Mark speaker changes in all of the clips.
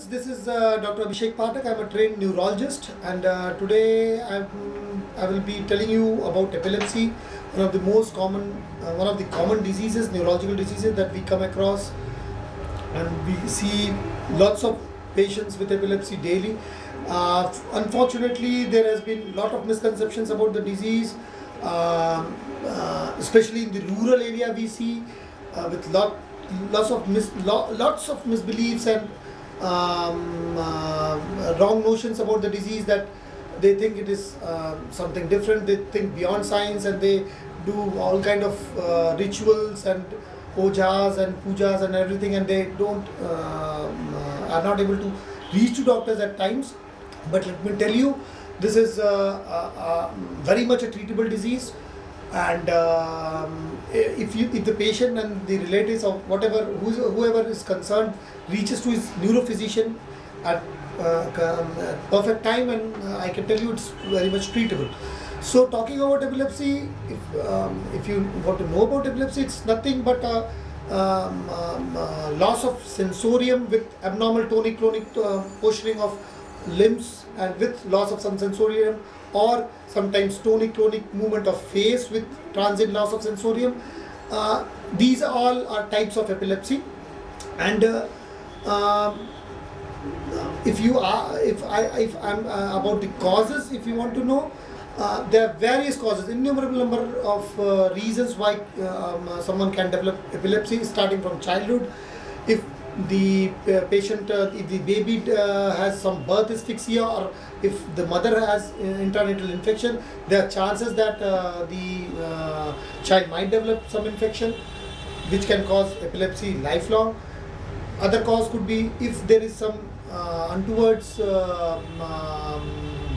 Speaker 1: friends, this is Dr. Abhishek Pathak. I'm a trained neurologist, and today I will be telling you about epilepsy, one of the most common, one of the common diseases, neurological diseases that we come across, and we see lots of patients with epilepsy daily. Unfortunately, there has been a lot of misconceptions about the disease, especially in the rural area. We see with lots of misbeliefs and wrong notions about the disease, that they think it is something different. They think beyond science, and they do all kind of rituals and ojas and pujas and everything, and they don't are not able to reach to doctors at times. But let me tell you, this is very much a treatable disease, and if the patient and the relatives of whoever is concerned reaches to his neurophysician at perfect time, and I can tell you it's very much treatable. So talking about epilepsy, if you want to know about epilepsy, it's nothing but loss of sensorium with abnormal tonic-clonic posturing of limbs, and with loss of some sensorium, or sometimes tonic-clonic movement of face with transient loss of sensorium. These all are types of epilepsy, and if I'm about the causes, if you want to know, there are various causes, innumerable number of reasons why someone can develop epilepsy, starting from childhood. If the patient, if the baby has some birth asphyxia, or if the mother has intranatal infection, there are chances that the child might develop some infection which can cause epilepsy lifelong. Other cause could be if there is some untowards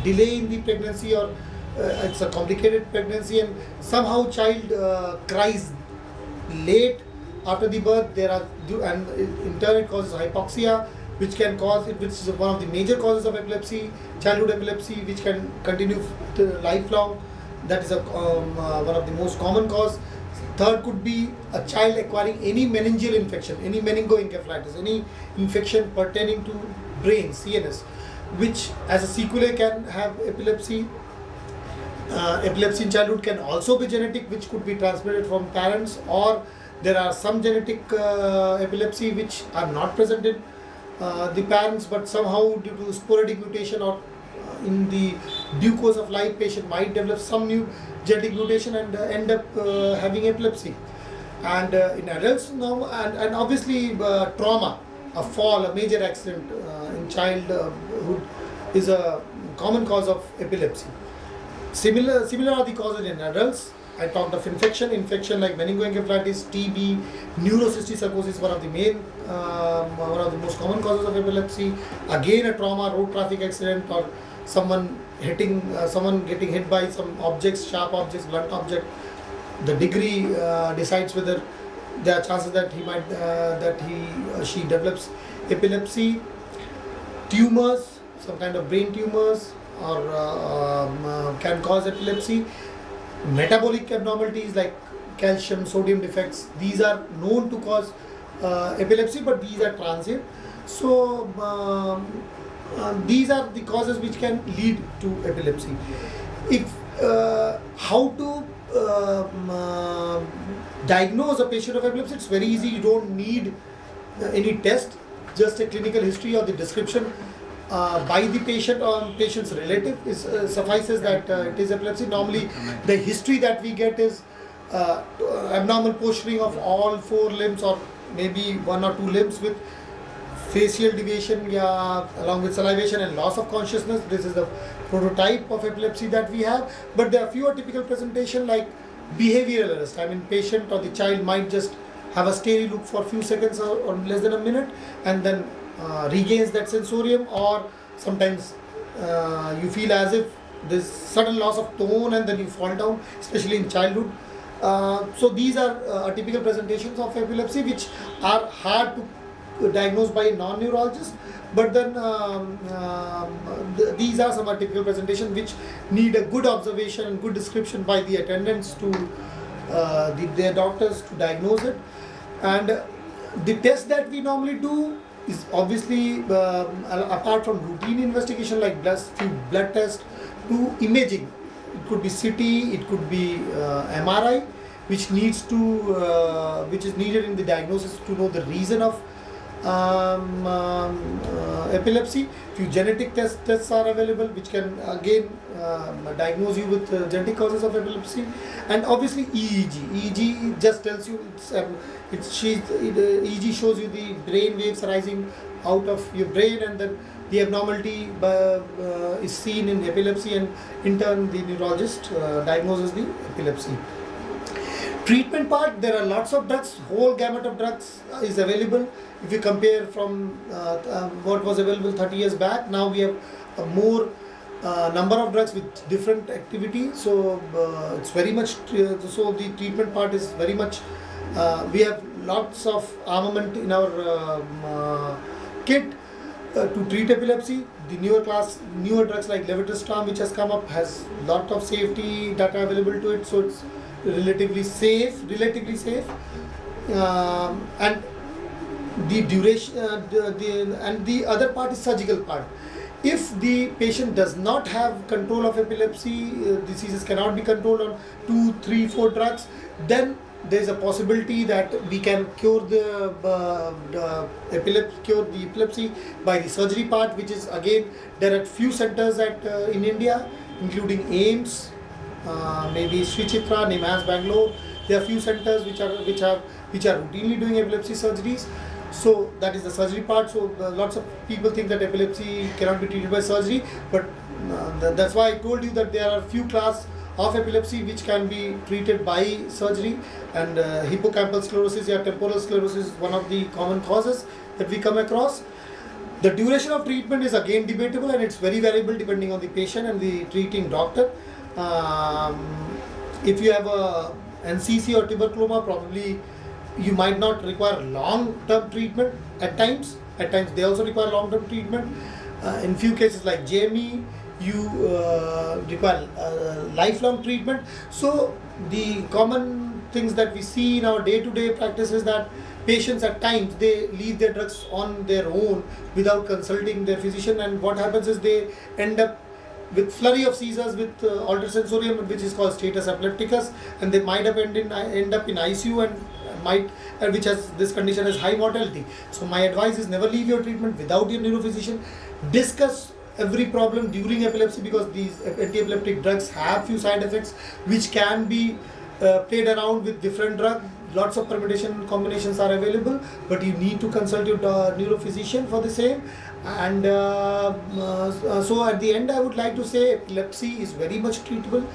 Speaker 1: delay in the pregnancy, or it's a complicated pregnancy, and somehow child cries late after the birth. There are, and in turn it causes hypoxia, which can cause it, which is one of the major causes of epilepsy, childhood epilepsy, which can continue lifelong. That is one of the most common cause. Third could be a child acquiring any meningeal infection, any meningoencephalitis, any infection pertaining to brain, CNS, which as a sequelae can have epilepsy. Epilepsy in childhood can also be genetic, which could be transmitted from parents, or there are some genetic epilepsy which are not present in the parents, but somehow due to sporadic mutation, or in the due course of life, patient might develop some new genetic mutation and end up having epilepsy. And in adults now, and obviously trauma, a fall, a major accident in childhood is a common cause of epilepsy. Similar are the causes in adults. I talked of infection like meningoencephalitis, TB, neurocystic sarcosis, one of the main, one of the most common causes of epilepsy. Again, a trauma, road traffic accident, or someone getting hit by some objects, sharp objects, blunt object. The degree decides whether there are chances that she develops epilepsy. Tumors, some kind of brain tumors, or can cause epilepsy. Metabolic abnormalities like calcium, sodium defects, these are known to cause epilepsy, but these are transient. So these are the causes which can lead to epilepsy. If how to diagnose a patient of epilepsy, it's very easy. You don't need any test, just a clinical history or the description by the patient or patient's relative suffices that it is epilepsy. Normally, the history that we get is abnormal posturing of all four limbs, or maybe one or two limbs, with facial deviation, along with salivation and loss of consciousness. This is the prototype of epilepsy that we have. But there are fewer typical presentation like behavioral arrest. I mean, patient or the child might just have a scary look for a few seconds or less than a minute, and then regains that sensorium, or sometimes you feel as if there's sudden loss of tone and then you fall down, especially in childhood. So these are typical presentations of epilepsy, which are hard to diagnose by a non-neurologist, but then these are some typical presentations which need a good observation and good description by the attendants to their doctors to diagnose it. And the test that we normally do is obviously apart from routine investigation like few blood tests to imaging. It could be CT, it could be MRI, which which is needed in the diagnosis to know the reason of epilepsy. Few genetic tests are available which can again diagnose you with genetic causes of epilepsy, and obviously EEG just tells you EEG shows you the brain waves arising out of your brain, and then the abnormality is seen in epilepsy, and in turn the neurologist diagnoses the epilepsy. Treatment part, there are lots of drugs, whole gamut of drugs is available. If you compare from what was available 30 years back, now we have a more number of drugs with different activity. So it's very much, so the treatment part is very much, we have lots of armament in our kit to treat epilepsy. The newer drugs like levetiracetam, which has come up, has lot of safety data available to it, so it's relatively safe, and the duration, and the other part is surgical part. If the patient does not have control of epilepsy, diseases cannot be controlled on 2, 3, 4 drugs, then there is a possibility that we can cure the epilepsy by the surgery part, which is again there are few centers in India, including AIIMS, maybe Sri Chitra, NIMHANS Bangalore. There are few centers which are routinely doing epilepsy surgeries. So that is the surgery part. So lots of people think that epilepsy cannot be treated by surgery, but that's why I told you that there are few class of epilepsy which can be treated by surgery, and hippocampal sclerosis or temporal sclerosis is one of the common causes that we come across. The duration of treatment is again debatable, and it's very variable depending on the patient and the treating doctor. If you have a NCC or tuberculoma, probably you might not require long-term treatment at times. At times they also require long-term treatment. In few cases like JME, you require lifelong treatment. So the common things that we see in our day-to-day practice is that patients at times they leave their drugs on their own without consulting their physician, and what happens is they end up with flurry of seizures with altered sensorium, which is called status epilepticus, and they might end up in ICU, and which has this condition has high mortality. So my advice is never leave your treatment without your neurophysician. Discuss every problem during epilepsy, because these anti-epileptic drugs have few side effects which can be played around with different drugs. Lots of permutation combinations are available, but you need to consult your neurophysician for the same. And so at the end, I would like to say epilepsy is very much treatable.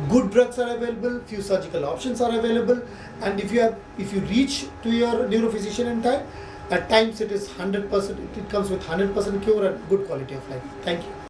Speaker 1: Good drugs are available, few surgical options are available, and if you reach to your neurophysician in time, at times it is 100%. It comes with 100% cure and good quality of life. Thank you.